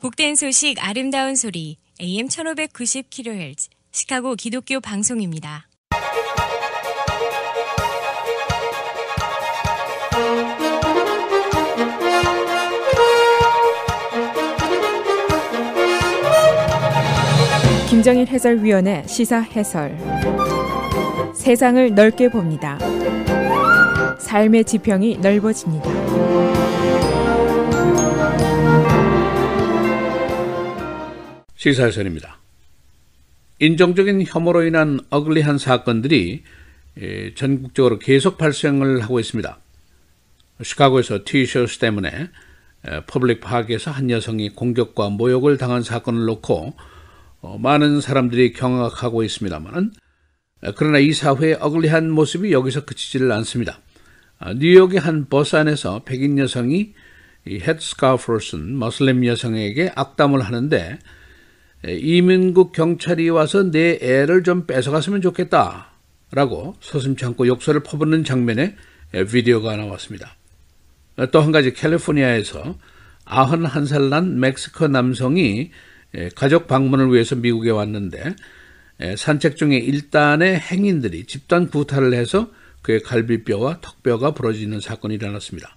복된 소식 아름다운 소리 AM 1590kHz 시카고 기독교 방송입니다. 김정일 해설위원의 시사 해설. 세상을 넓게 봅니다. 삶의 지평이 넓어집니다. 시사해설입니다. 인종적인 혐오로 인한 어글리한 사건들이 전국적으로 계속 발생을 하고 있습니다. 시카고에서 티셔츠 때문에 퍼블릭 파크에서 한 여성이 공격과 모욕을 당한 사건을 놓고 많은 사람들이 경악하고 있습니다만, 그러나 이 사회의 어글리한 모습이 여기서 그치지를 않습니다. 뉴욕의 한 버스 안에서 백인 여성이 이 헤드스카프를 쓴 머슬림 여성에게 악담을 하는데, 이민국 경찰이 와서 내 애를 좀 뺏어갔으면 좋겠다 라고 서슴지 않고 욕설을 퍼붓는 장면의 비디오가 나왔습니다. 또 한 가지, 캘리포니아에서 91살 난 멕시코 남성이 가족 방문을 위해서 미국에 왔는데, 산책 중에 일단의 행인들이 집단 구타를 해서 그의 갈비뼈와 턱뼈가 부러지는 사건이 일어났습니다.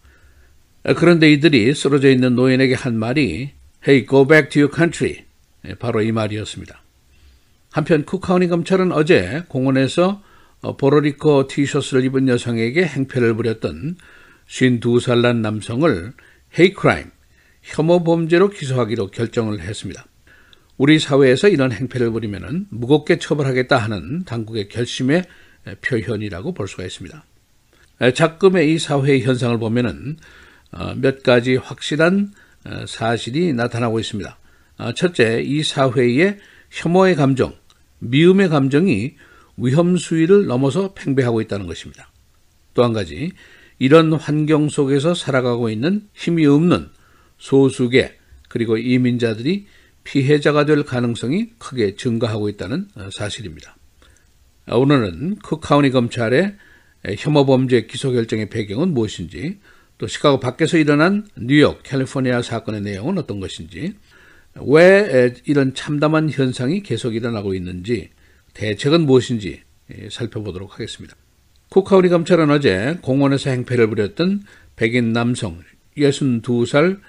그런데 이들이 쓰러져 있는 노인에게 한 말이 Hey, go back to your country. 바로 이 말이었습니다. 한편 쿡카운티 검찰은 어제 공원에서 보로리코 티셔츠를 입은 여성에게 행패를 부렸던 52살 난 남성을 hate crime, 혐오 범죄로 기소하기로 결정을 했습니다. 우리 사회에서 이런 행패를 부리면 무겁게 처벌하겠다 하는 당국의 결심의 표현이라고 볼 수가 있습니다. 작금의 이 사회의 현상을 보면은 몇 가지 확실한 사실이 나타나고 있습니다. 첫째, 이 사회의 혐오의 감정, 미움의 감정이 위험 수위를 넘어서 팽배하고 있다는 것입니다. 또 한 가지, 이런 환경 속에서 살아가고 있는 힘이 없는 소수계 그리고 이민자들이 피해자가 될 가능성이 크게 증가하고 있다는 사실입니다. 오늘은 쿡카운티 검찰의 혐오 범죄 기소 결정의 배경은 무엇인지, 또 시카고 밖에서 일어난 뉴욕, 캘리포니아 사건의 내용은 어떤 것인지, 왜 이런 참담한 현상이 계속 일어나고 있는지, 대책은 무엇인지 살펴보도록 하겠습니다. 쿡카운티 검찰은 어제 공원에서 행패를 부렸던 백인 남성 62살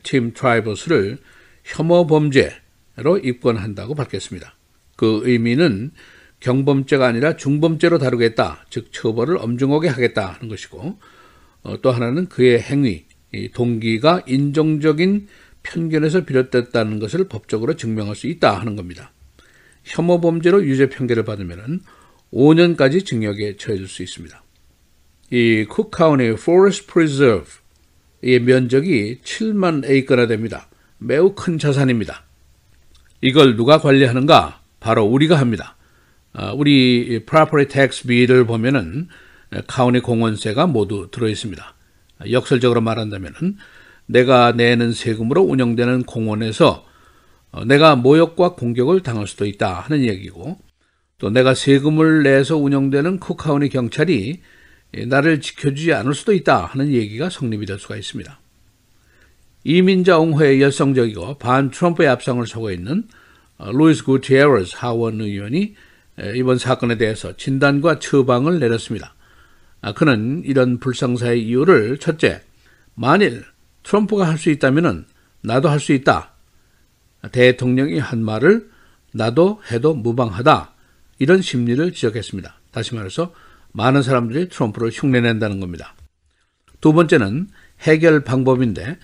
팀 트라이버스를 혐오 범죄로 입건한다고 밝혔습니다. 그 의미는 경범죄가 아니라 중범죄로 다루겠다, 즉 처벌을 엄중하게 하겠다 하는 것이고, 또 하나는 그의 행위, 동기가 인종적인 편견에서 비롯됐다는 것을 법적으로 증명할 수 있다 하는 겁니다. 혐오 범죄로 유죄 판결을 받으면 5년까지 징역에 처해질 수 있습니다. 이 쿡카운티 포레스트 프리저브의 면적이 7만 에이커나 됩니다. 매우 큰 자산입니다. 이걸 누가 관리하는가? 바로 우리가 합니다. 우리 property tax bill을 보면은 카운티 공원세가 모두 들어 있습니다. 역설적으로 말한다면은 내가 내는 세금으로 운영되는 공원에서 내가 모욕과 공격을 당할 수도 있다 하는 얘기고, 또 내가 세금을 내서 운영되는 쿡카운티 경찰이 나를 지켜주지 않을 수도 있다 하는 얘기가 성립이 될 수가 있습니다. 이민자 옹호에 열성적이고 반 트럼프의 앞장을 서고 있는 루이스 구티에레스 하원 의원이 이번 사건에 대해서 진단과 처방을 내렸습니다. 그는 이런 불상사의 이유를, 첫째, 만일 트럼프가 할 수 있다면 나도 할 수 있다. 대통령이 한 말을 나도 해도 무방하다. 이런 심리를 지적했습니다. 다시 말해서 많은 사람들이 트럼프를 흉내낸다는 겁니다. 두 번째는 해결 방법인데,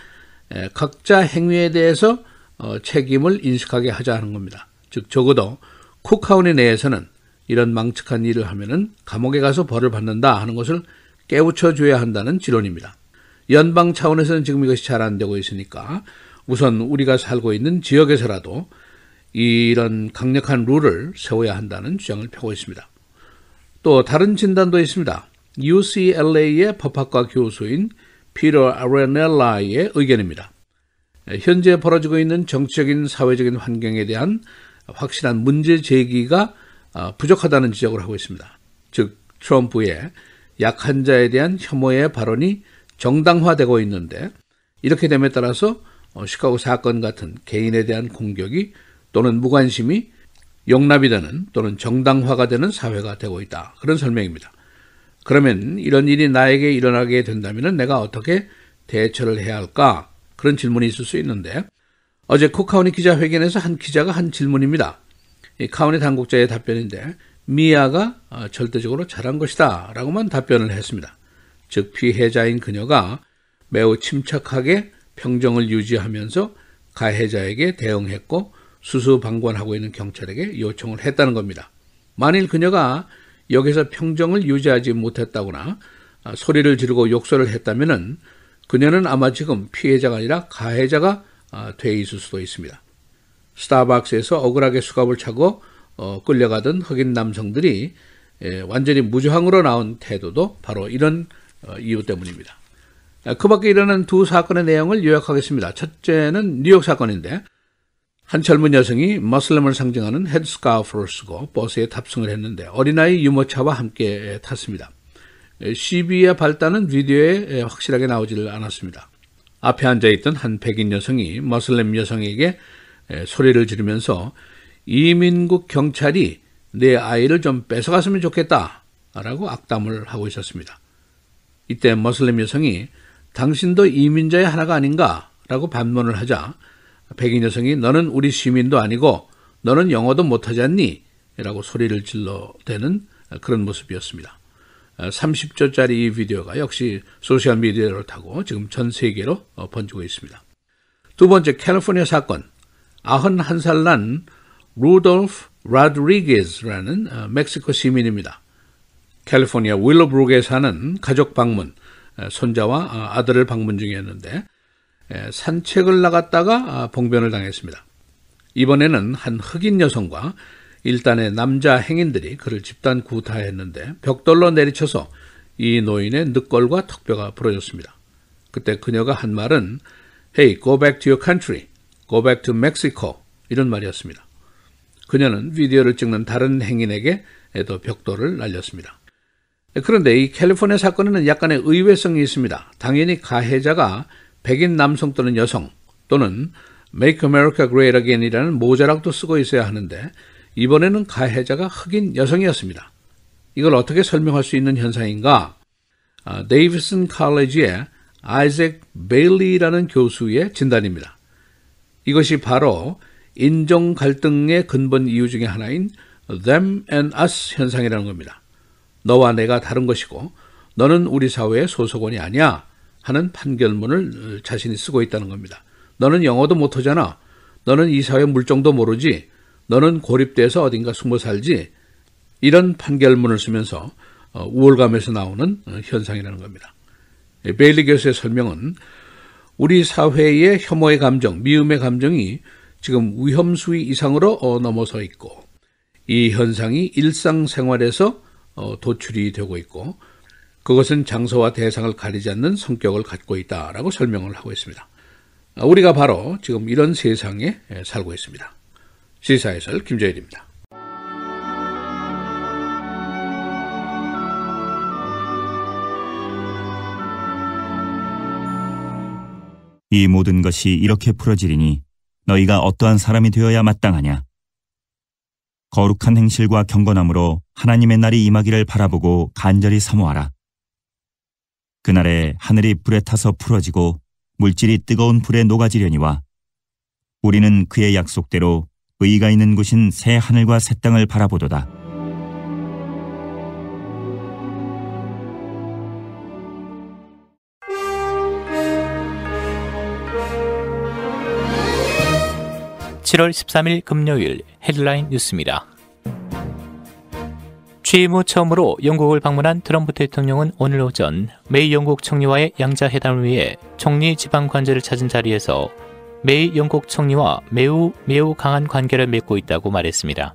각자 행위에 대해서 책임을 인식하게 하자는 겁니다. 즉 적어도 쿡카운티 내에서는 이런 망측한 일을 하면은 감옥에 가서 벌을 받는다 하는 것을 깨우쳐 줘야 한다는 지론입니다. 연방 차원에서는 지금 이것이 잘 안 되고 있으니까 우선 우리가 살고 있는 지역에서라도 이런 강력한 룰을 세워야 한다는 주장을 펴고 있습니다. 또 다른 진단도 있습니다. UCLA의 법학과 교수인 피터 아레넬라의 의견입니다. 현재 벌어지고 있는 정치적인 사회적인 환경에 대한 확실한 문제 제기가 부족하다는 지적을 하고 있습니다. 즉 트럼프의 약한 자에 대한 혐오의 발언이 정당화되고 있는데, 이렇게 됨에 따라서 시카고 사건 같은 개인에 대한 공격이 또는 무관심이 용납이 되는 또는 정당화가 되는 사회가 되고 있다. 그런 설명입니다. 그러면 이런 일이 나에게 일어나게 된다면 내가 어떻게 대처를 해야 할까? 그런 질문이 있을 수 있는데 어제 쿡카우니 기자회견에서 한 기자가 한 질문입니다. 이 카우니 당국자의 답변인데 미아가 절대적으로 잘한 것이다 라고만 답변을 했습니다. 즉 피해자인 그녀가 매우 침착하게 평정을 유지하면서 가해자에게 대응했고 수수방관하고 있는 경찰에게 요청을 했다는 겁니다. 만일 그녀가 여기서 평정을 유지하지 못했다거나 소리를 지르고 욕설을 했다면 그녀는 아마 지금 피해자가 아니라 가해자가 돼 있을 수도 있습니다. 스타벅스에서 억울하게 수갑을 차고 끌려가던 흑인 남성들이 완전히 무저항으로 나온 태도도 바로 이런 이유 때문입니다. 그 밖에 일어난 두 사건의 내용을 요약하겠습니다. 첫째는 뉴욕 사건인데 한 젊은 여성이 머슬림을 상징하는 헤드스카프를 쓰고 버스에 탑승을 했는데 어린아이 유모차와 함께 탔습니다. 시비의 발단은 비디오에 확실하게 나오지를 않았습니다. 앞에 앉아있던 한 백인 여성이 머슬림 여성에게 소리를 지르면서 이민국 경찰이 내 아이를 좀 뺏어갔으면 좋겠다 라고 악담을 하고 있었습니다. 이때 머슬림 여성이 당신도 이민자의 하나가 아닌가 라고 반문을 하자 백인 여성이 너는 우리 시민도 아니고 너는 영어도 못하지 않니? 라고 소리를 질러대는 그런 모습이었습니다. 30초짜리 이 비디오가 역시 소셜미디어를 타고 지금 전 세계로 번지고 있습니다. 두 번째 캘리포니아 사건. 91살 난 루돌프 라드리게즈라는 멕시코 시민입니다. 캘리포니아 윌로브룩에 사는 가족 방문, 손자와 아들을 방문 중이었는데 산책을 나갔다가 봉변을 당했습니다. 이번에는 한 흑인 여성과 일단의 남자 행인들이 그를 집단 구타했는데 벽돌로 내리쳐서 이 노인의 늑골과 턱뼈가 부러졌습니다. 그때 그녀가 한 말은 Hey, go back to your country. Go back to Mexico. 이런 말이었습니다. 그녀는 비디오를 찍는 다른 행인에게도 벽돌을 날렸습니다. 그런데 이 캘리포니아 사건에는 약간의 의외성이 있습니다. 당연히 가해자가 백인 남성 또는 여성 또는 Make America Great Again이라는 모자락도 쓰고 있어야 하는데 이번에는 가해자가 흑인 여성이었습니다. 이걸 어떻게 설명할 수 있는 현상인가? 데이비슨 칼리지의 아이잭 베일리라는 교수의 진단입니다. 이것이 바로 인종 갈등의 근본 이유 중에 하나인 them and us 현상이라는 겁니다. 너와 내가 다른 것이고 너는 우리 사회의 소속원이 아니야 하는 판결문을 자신이 쓰고 있다는 겁니다. 너는 영어도 못하잖아. 너는 이 사회 물정도 모르지. 너는 고립돼서 어딘가 숨어 살지. 이런 판결문을 쓰면서 우월감에서 나오는 현상이라는 겁니다. 베일리 교수의 설명은 우리 사회의 혐오의 감정, 미움의 감정이 지금 위험수위 이상으로 넘어서 있고 이 현상이 일상생활에서 도출이 되고 있고 그것은 장소와 대상을 가리지 않는 성격을 갖고 있다라고 설명을 하고 있습니다. 우리가 바로 지금 이런 세상에 살고 있습니다. 시사해설 김재일입니다. 이 모든 것이 이렇게 풀어지리니 너희가 어떠한 사람이 되어야 마땅하냐? 거룩한 행실과 경건함으로 하나님의 날이 임하기를 바라보고 간절히 사모하라. 그날에 하늘이 불에 타서 풀어지고 물질이 뜨거운 불에 녹아지려니와 우리는 그의 약속대로 의가 있는 곳인 새 하늘과 새 땅을 바라보도다. (7월 13일) 금요일 헤드라인 뉴스입니다. 취임 후 처음으로 영국을 방문한 트럼프 대통령은 오늘 오전 메이 영국 총리와의 양자회담을 위해 총리 지방 관저를 찾은 자리에서 메이 영국 총리와 매우 강한 관계를 맺고 있다고 말했습니다.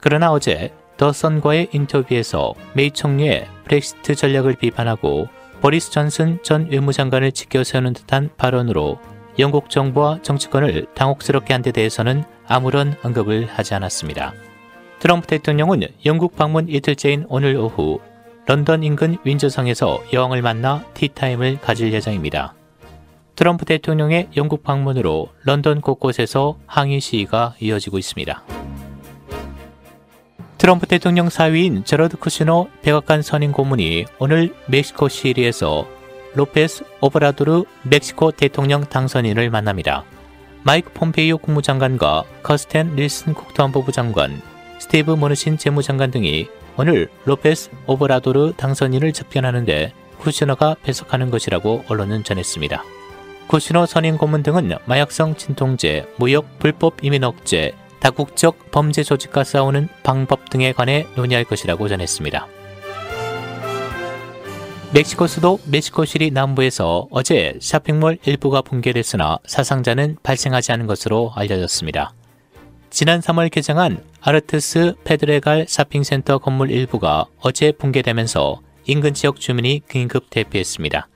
그러나 어제 더 선과의 인터뷰에서 메이 총리의 브렉시트 전략을 비판하고 보리스 존슨 전 외무장관을 지켜세우는 듯한 발언으로 영국 정부와 정치권을 당혹스럽게 한 데 대해서는 아무런 언급을 하지 않았습니다. 트럼프 대통령은 영국 방문 이틀째인 오늘 오후 런던 인근 윈저성에서 여왕을 만나 티타임을 가질 예정입니다. 트럼프 대통령의 영국 방문으로 런던 곳곳에서 항의 시위가 이어지고 있습니다. 트럼프 대통령 사위인 제러드 쿠시너 백악관 선임 고문이 오늘 멕시코 시리에서 로페스 오브라도르 멕시코 대통령 당선인을 만납니다. 마이크 폼페이오 국무장관과 커스텐 닐슨 국토안보부 장관, 스티브 모누신 재무장관 등이 오늘 로페스 오브라도르 당선인을 접견하는데 쿠시너가 배석하는 것이라고 언론은 전했습니다. 쿠시너 선임 고문 등은 마약성 진통제, 무역 불법 이민 억제, 다국적 범죄 조직과 싸우는 방법 등에 관해 논의할 것이라고 전했습니다. 멕시코 수도 멕시코시리 남부에서 어제 쇼핑몰 일부가 붕괴됐으나 사상자는 발생하지 않은 것으로 알려졌습니다. 지난 3월 개장한 아르트스 페드레갈 쇼핑센터 건물 일부가 어제 붕괴되면서 인근 지역 주민이 긴급 대피했습니다.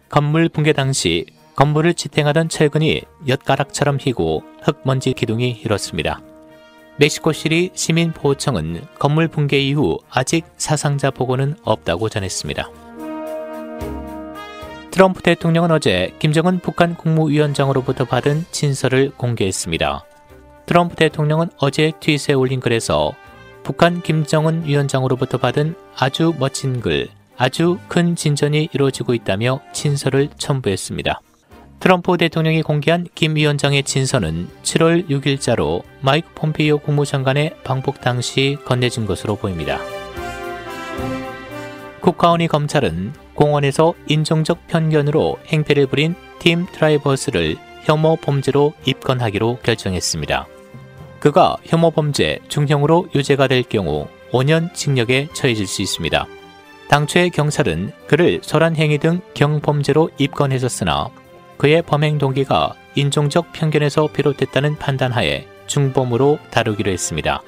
건물 붕괴 당시 건물을 지탱하던 철근이 엿가락처럼 휘고 흙먼지 기둥이 일었습니다. 멕시코시리 시민보호청은 건물 붕괴 이후 아직 사상자 보고는 없다고 전했습니다. 트럼프 대통령은 어제 김정은 북한 국무위원장으로부터 받은 친서를 공개했습니다. 트럼프 대통령은 어제 트윗에 올린 글에서 북한 김정은 위원장으로부터 받은 아주 멋진 글, 아주 큰 진전이 이루어지고 있다며 친서를 첨부했습니다. 트럼프 대통령이 공개한 김 위원장의 친서는 7월 6일자로 마이크 폼페이오 국무장관의 방북 당시 건네진 것으로 보입니다. 쿡카운티 검찰은 공원에서 인종적 편견으로 행패를 부린 팀 트라이버스를 혐오 범죄로 입건하기로 결정했습니다. 그가 혐오 범죄 중형으로 유죄가 될 경우 5년 징역에 처해질 수 있습니다. 당초에 경찰은 그를 설한 행위 등 경범죄로 입건했었으나 그의 범행 동기가 인종적 편견에서 비롯됐다는 판단하에 중범으로 다루기로 했습니다.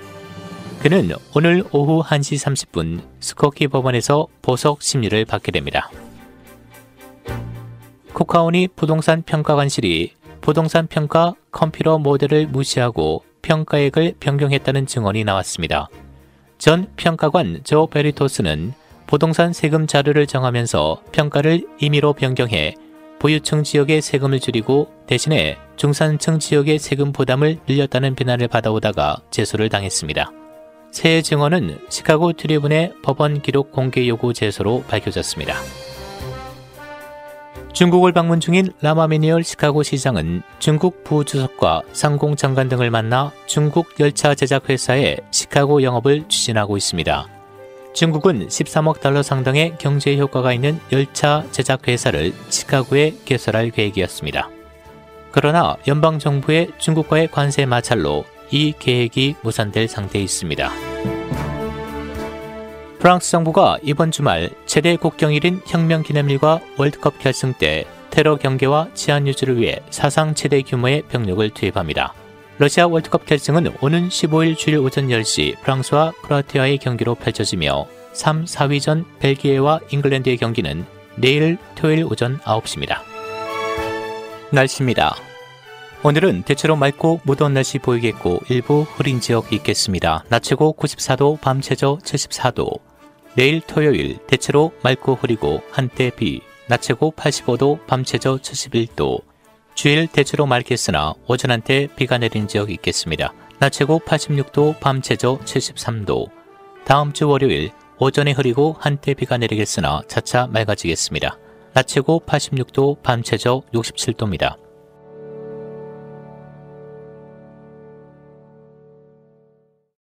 그는 오늘 오후 1시 30분 스코키 법원에서 보석 심리를 받게 됩니다. 쿡카운티 부동산 평가관실이 부동산 평가 컴퓨터 모델을 무시하고 평가액을 변경했다는 증언이 나왔습니다. 전 평가관 조 베리토스는 부동산 세금 자료를 정하면서 평가를 임의로 변경해 부유층 지역의 세금을 줄이고 대신에 중산층 지역의 세금 부담을 늘렸다는 비난을 받아오다가 제소를 당했습니다. 새 증언은 시카고 트리뷴의 법원 기록 공개 요구 제소로 밝혀졌습니다. 중국을 방문 중인 라마미니얼 시카고 시장은 중국 부주석과 상공장관 등을 만나 중국 열차 제작 회사의 시카고 영업을 추진하고 있습니다. 중국은 13억 달러 상당의 경제 효과가 있는 열차 제작 회사를 시카고에 개설할 계획이었습니다. 그러나 연방정부의 중국과의 관세 마찰로 이 계획이 무산될 상태에 있습니다. 프랑스 정부가 이번 주말 최대 국경일인 혁명기념일과 월드컵 결승 때 테러 경계와 치안 유지를 위해 사상 최대 규모의 병력을 투입합니다. 러시아 월드컵 결승은 오는 15일 주일 오전 10시 프랑스와 크로아티아의 경기로 펼쳐지며 3, 4위전 벨기에와 잉글랜드의 경기는 내일 토요일 오전 9시입니다. 날씨입니다. 오늘은 대체로 맑고 무더운 날씨 보이겠고 일부 흐린 지역 있겠습니다. 낮 최고 94도, 밤 최저 74도. 내일 토요일 대체로 맑고 흐리고 한때 비, 낮 최고 85도, 밤 최저 71도. 주일 대체로 맑겠으나 오전 한때 비가 내린 지역 있겠습니다. 낮 최고 86도, 밤 최저 73도. 다음 주 월요일 오전에 흐리고 한때 비가 내리겠으나 차차 맑아지겠습니다. 낮 최고 86도, 밤 최저 67도입니다.